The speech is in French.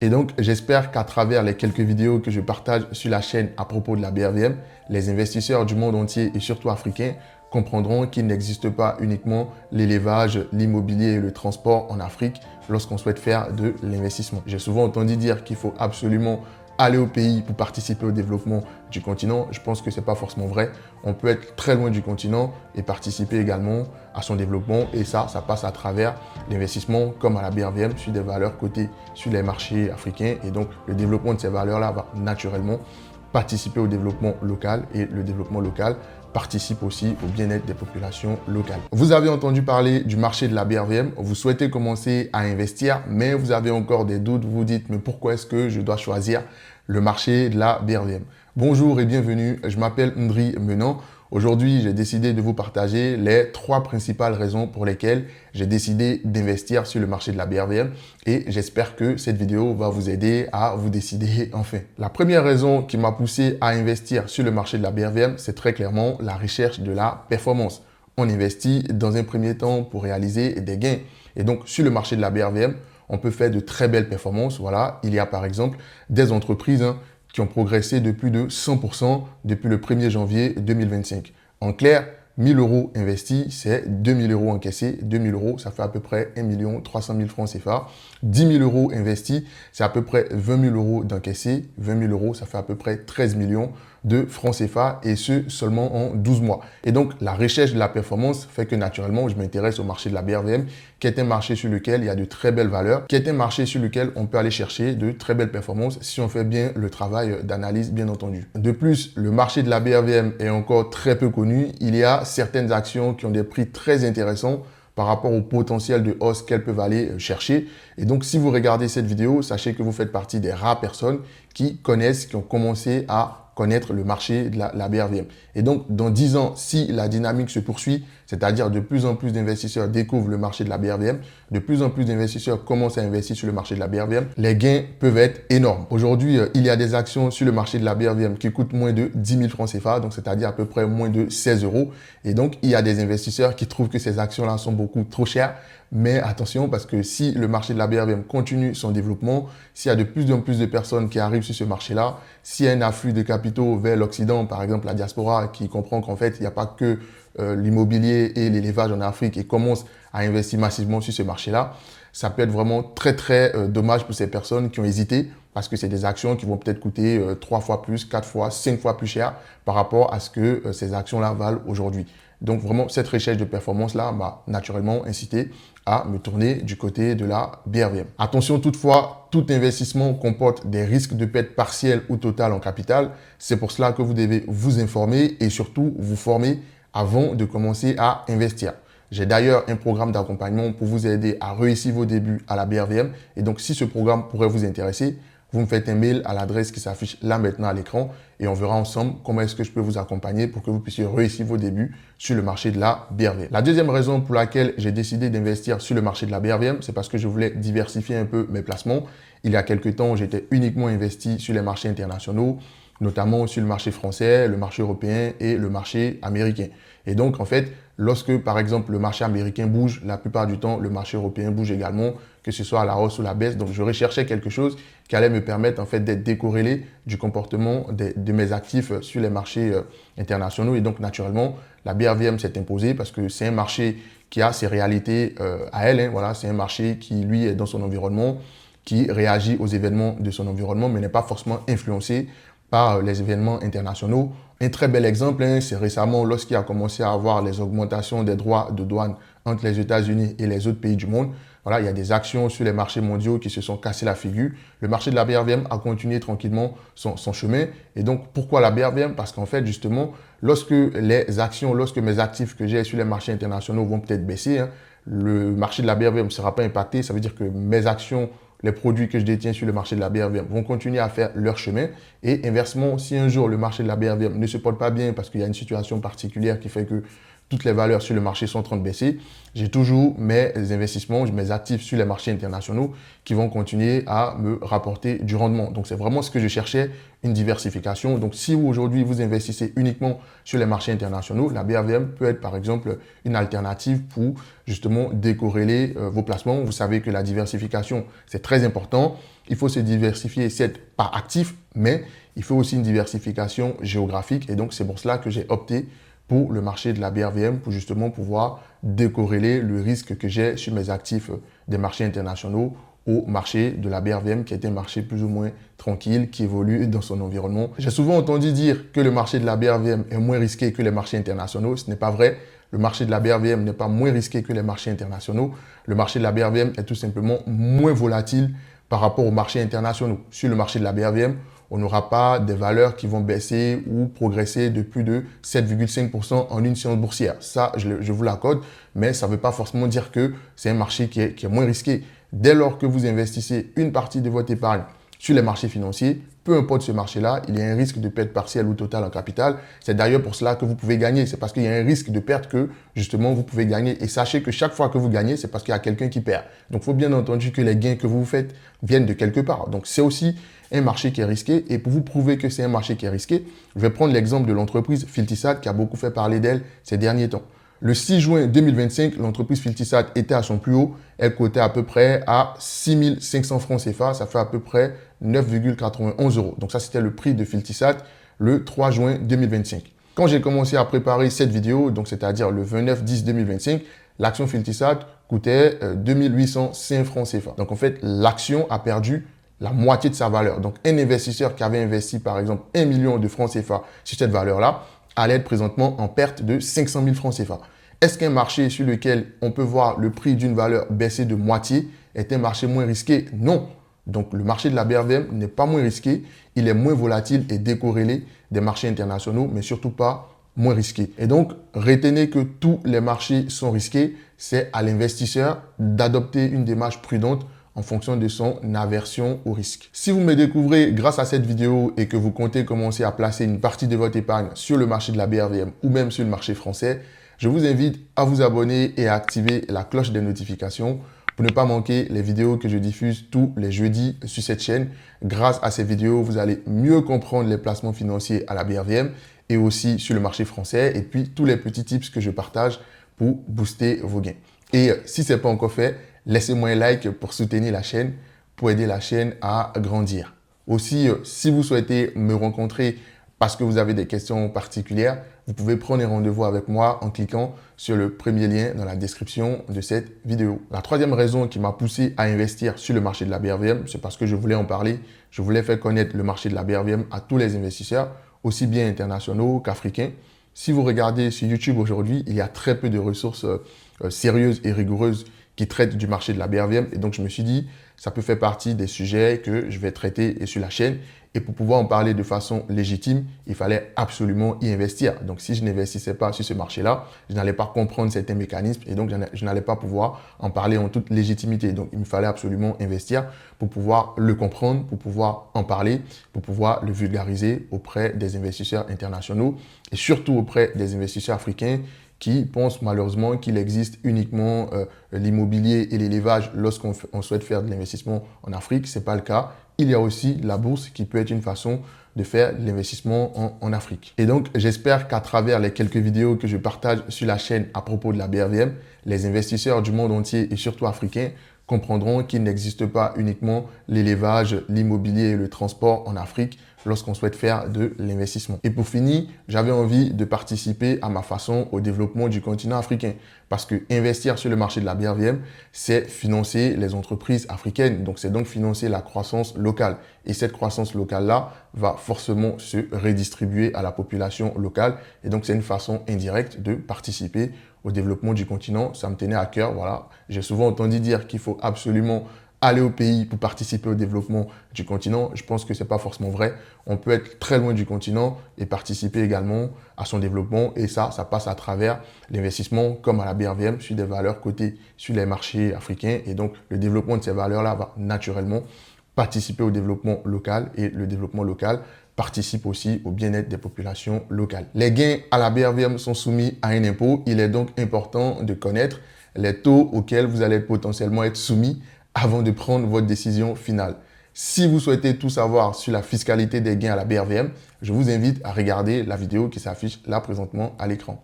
Et donc, j'espère qu'à travers les quelques vidéos que je partage sur la chaîne à propos de la BRVM, les investisseurs du monde entier et surtout africains comprendront qu'il n'existe pas uniquement l'élevage, l'immobilier et le transport en Afrique lorsqu'on souhaite faire de l'investissement. J'ai souvent entendu dire qu'il faut absolument aller au pays pour participer au développement du continent. Je pense que ce n'est pas forcément vrai. On peut être très loin du continent et participer également à son développement. Et ça passe à travers l'investissement comme à la BRVM sur des valeurs cotées sur les marchés africains. Et donc, le développement de ces valeurs-là va naturellement participer au développement local et le développement local participe aussi au bien-être des populations locales. Vous avez entendu parler du marché de la BRVM, vous souhaitez commencer à investir, mais vous avez encore des doutes, vous vous dites, mais pourquoi est-ce que je dois choisir le marché de la BRVM? Bonjour et bienvenue, je m'appelle Ndri Menant. Aujourd'hui, j'ai décidé de vous partager les 3 principales raisons pour lesquelles j'ai décidé d'investir sur le marché de la BRVM et j'espère que cette vidéo va vous aider à vous décider enfin. La première raison qui m'a poussé à investir sur le marché de la BRVM, c'est très clairement la recherche de la performance. On investit dans un premier temps pour réaliser des gains. Et donc, sur le marché de la BRVM, on peut faire de très belles performances. Voilà, il y a par exemple des entreprises qui ont progressé de plus de 100% depuis le 1er janvier 2025. En clair, 1000 euros investis, c'est 2000 euros encaissés. 2000 euros, ça fait à peu près 1 300 000 francs CFA. 10 000 euros investis, c'est à peu près 20 000 euros d'encaissés. 20 000 euros, ça fait à peu près 13 millions de francs CFA et ce seulement en 12 mois. Et donc, la recherche de la performance fait que naturellement, je m'intéresse au marché de la BRVM, qui est un marché sur lequel il y a de très belles valeurs, qui est un marché sur lequel on peut aller chercher de très belles performances si on fait bien le travail d'analyse, bien entendu. De plus, le marché de la BRVM est encore très peu connu. Il y a certaines actions qui ont des prix très intéressants par rapport au potentiel de hausse qu'elles peuvent aller chercher. Et donc, si vous regardez cette vidéo, sachez que vous faites partie des rares personnes qui connaissent, qui ont commencé à connaître le marché de la BRVM. Et donc, dans 10 ans, si la dynamique se poursuit, c'est-à-dire de plus en plus d'investisseurs découvrent le marché de la BRVM, de plus en plus d'investisseurs commencent à investir sur le marché de la BRVM, les gains peuvent être énormes. Aujourd'hui, il y a des actions sur le marché de la BRVM qui coûtent moins de 10 000 francs CFA, donc c'est-à-dire à peu près moins de 16 euros. Et donc, il y a des investisseurs qui trouvent que ces actions-là sont beaucoup trop chères. Mais attention, parce que si le marché de la BRVM continue son développement, s'il y a de plus en plus de personnes qui arrivent sur ce marché-là, s'il y a un afflux de capitaux vers l'Occident, par exemple la diaspora, qui comprend qu'en fait, il n'y a pas que l'immobilier et l'élevage en Afrique et commence à investir massivement sur ce marché-là, ça peut être vraiment très dommage pour ces personnes qui ont hésité parce que c'est des actions qui vont peut-être coûter 3 fois plus, 4 fois, 5 fois plus cher par rapport à ce que ces actions-là valent aujourd'hui. Donc vraiment, cette recherche de performance-là m'a naturellement incité à me tourner du côté de la BRVM. Attention toutefois, tout investissement comporte des risques de perte partielle ou totale en capital. C'est pour cela que vous devez vous informer et surtout vous former avant de commencer à investir. J'ai d'ailleurs un programme d'accompagnement pour vous aider à réussir vos débuts à la BRVM. Et donc, si ce programme pourrait vous intéresser, vous me faites un mail à l'adresse qui s'affiche là maintenant à l'écran et on verra ensemble comment est-ce que je peux vous accompagner pour que vous puissiez réussir vos débuts sur le marché de la BRVM. La deuxième raison pour laquelle j'ai décidé d'investir sur le marché de la BRVM, c'est parce que je voulais diversifier un peu mes placements. Il y a quelques temps, j'étais uniquement investi sur les marchés internationaux, notamment sur le marché français, le marché européen et le marché américain. Et donc, en fait, lorsque, par exemple, le marché américain bouge, la plupart du temps, le marché européen bouge également, que ce soit à la hausse ou la baisse. Donc, je recherchais quelque chose qui allait me permettre, en fait, d'être décorrélé du comportement de mes actifs sur les marchés internationaux. Et donc, naturellement, la BRVM s'est imposée parce que c'est un marché qui a ses réalités à elle. Voilà, c'est un marché qui, lui, est dans son environnement, qui réagit aux événements de son environnement, mais n'est pas forcément influencé par les événements internationaux. Un très bel exemple, c'est récemment lorsqu'il a commencé à avoir les augmentations des droits de douane entre les États-Unis et les autres pays du monde. Voilà, il y a des actions sur les marchés mondiaux qui se sont cassées la figure. Le marché de la BRVM a continué tranquillement son chemin. Et donc, pourquoi la BRVM? Parce qu'en fait, justement, lorsque mes actifs que j'ai sur les marchés internationaux vont peut-être baisser, le marché de la BRVM ne sera pas impacté. Ça veut dire que mes actions, les produits que je détiens sur le marché de la BRVM vont continuer à faire leur chemin. Et inversement, si un jour le marché de la BRVM ne se porte pas bien parce qu'il y a une situation particulière qui fait que toutes les valeurs sur le marché sont en train de baisser, j'ai toujours mes investissements, mes actifs sur les marchés internationaux qui vont continuer à me rapporter du rendement. Donc, c'est vraiment ce que je cherchais, une diversification. Donc, si aujourd'hui, vous investissez uniquement sur les marchés internationaux, la BRVM peut être, par exemple, une alternative pour justement décorréler vos placements. Vous savez que la diversification, c'est très important. Il faut se diversifier, certes, par actif, mais il faut aussi une diversification géographique. Et donc, c'est pour cela que j'ai opté pour le marché de la BRVM pour justement pouvoir décorréler le risque que j'ai sur mes actifs des marchés internationaux au marché de la BRVM qui est un marché plus ou moins tranquille, qui évolue dans son environnement. J'ai souvent entendu dire que le marché de la BRVM est moins risqué que les marchés internationaux. Ce n'est pas vrai. Le marché de la BRVM n'est pas moins risqué que les marchés internationaux. Le marché de la BRVM est tout simplement moins volatile par rapport aux marchés internationaux. Sur le marché de la BRVM, on n'aura pas des valeurs qui vont baisser ou progresser de plus de 7,5% en une séance boursière. Ça, je vous l'accorde, mais ça ne veut pas forcément dire que c'est un marché qui est moins risqué. Dès lors que vous investissez une partie de votre épargne sur les marchés financiers, peu importe ce marché-là, il y a un risque de perte partielle ou totale en capital. C'est d'ailleurs pour cela que vous pouvez gagner. C'est parce qu'il y a un risque de perte que, justement, vous pouvez gagner. Et sachez que chaque fois que vous gagnez, c'est parce qu'il y a quelqu'un qui perd. Donc, il faut bien entendu que les gains que vous faites viennent de quelque part. Donc, c'est aussi un marché qui est risqué. Et pour vous prouver que c'est un marché qui est risqué, je vais prendre l'exemple de l'entreprise Filtisat qui a beaucoup fait parler d'elle ces derniers temps. Le 6 juin 2025, l'entreprise Filtisat était à son plus haut. Elle cotait à peu près à 6 500 francs CFA. Ça fait à peu près 9,91 euros. Donc ça, c'était le prix de Filtisat le 3 juin 2025. Quand j'ai commencé à préparer cette vidéo, donc c'est-à-dire le 29/10/2025, l'action Filtisat coûtait 2805 francs CFA. Donc en fait, l'action a perdu la moitié de sa valeur. Donc un investisseur qui avait investi par exemple 1 million de francs CFA sur cette valeur-là, allait être présentement en perte de 500 000 francs CFA. Est-ce qu'un marché sur lequel on peut voir le prix d'une valeur baisser de moitié est un marché moins risqué? Non. Donc, le marché de la BRVM n'est pas moins risqué, il est moins volatile et décorrélé des marchés internationaux, mais surtout pas moins risqué. Et donc, retenez que tous les marchés sont risqués. C'est à l'investisseur d'adopter une démarche prudente en fonction de son aversion au risque. Si vous me découvrez grâce à cette vidéo et que vous comptez commencer à placer une partie de votre épargne sur le marché de la BRVM ou même sur le marché français, je vous invite à vous abonner et à activer la cloche des notifications pour ne pas manquer les vidéos que je diffuse tous les jeudis sur cette chaîne. Grâce à ces vidéos, vous allez mieux comprendre les placements financiers à la BRVM et aussi sur le marché français et puis tous les petits tips que je partage pour booster vos gains. Et si ce n'est pas encore fait, laissez-moi un like pour soutenir la chaîne, pour aider la chaîne à grandir. Aussi, si vous souhaitez me rencontrer parce que vous avez des questions particulières, vous pouvez prendre un rendez-vous avec moi en cliquant sur le premier lien dans la description de cette vidéo. La troisième raison qui m'a poussé à investir sur le marché de la BRVM, c'est parce que je voulais en parler. Je voulais faire connaître le marché de la BRVM à tous les investisseurs, aussi bien internationaux qu'africains. Si vous regardez sur YouTube aujourd'hui, il y a très peu de ressources sérieuses et rigoureuses qui traitent du marché de la BRVM. Et donc, je me suis dit, ça peut faire partie des sujets que je vais traiter sur la chaîne. Et pour pouvoir en parler de façon légitime, il fallait absolument y investir. Donc, si je n'investissais pas sur ce marché-là, je n'allais pas comprendre certains mécanismes et donc je n'allais pas pouvoir en parler en toute légitimité. Donc, il me fallait absolument investir pour pouvoir le comprendre, pour pouvoir en parler, pour pouvoir le vulgariser auprès des investisseurs internationaux et surtout auprès des investisseurs africains qui pensent malheureusement qu'il existe uniquement l'immobilier et l'élevage lorsqu'on souhaite faire de l'investissement en Afrique. Ce n'est pas le cas. Il y a aussi la bourse qui peut être une façon de faire de l'investissement en Afrique. Et donc, j'espère qu'à travers les quelques vidéos que je partage sur la chaîne à propos de la BRVM, les investisseurs du monde entier et surtout africains comprendront qu'il n'existe pas uniquement l'élevage, l'immobilier et le transport en Afrique lorsqu'on souhaite faire de l'investissement. Et pour finir, j'avais envie de participer à ma façon au développement du continent africain. Parce que investir sur le marché de la BRVM, c'est financer les entreprises africaines. Donc, c'est donc financer la croissance locale. Et cette croissance locale-là va forcément se redistribuer à la population locale. Et donc, c'est une façon indirecte de participer au développement du continent. Ça me tenait à cœur. Voilà. J'ai souvent entendu dire qu'il faut absolument aller au pays pour participer au développement du continent. Je pense que ce n'est pas forcément vrai. On peut être très loin du continent et participer également à son développement. Et ça passe à travers l'investissement comme à la BRVM sur des valeurs cotées sur les marchés africains. Et donc, le développement de ces valeurs-là va naturellement participer au développement local. Et le développement local participe aussi au bien-être des populations locales. Les gains à la BRVM sont soumis à un impôt. Il est donc important de connaître les taux auxquels vous allez potentiellement être soumis avant de prendre votre décision finale. Si vous souhaitez tout savoir sur la fiscalité des gains à la BRVM, je vous invite à regarder la vidéo qui s'affiche là présentement à l'écran.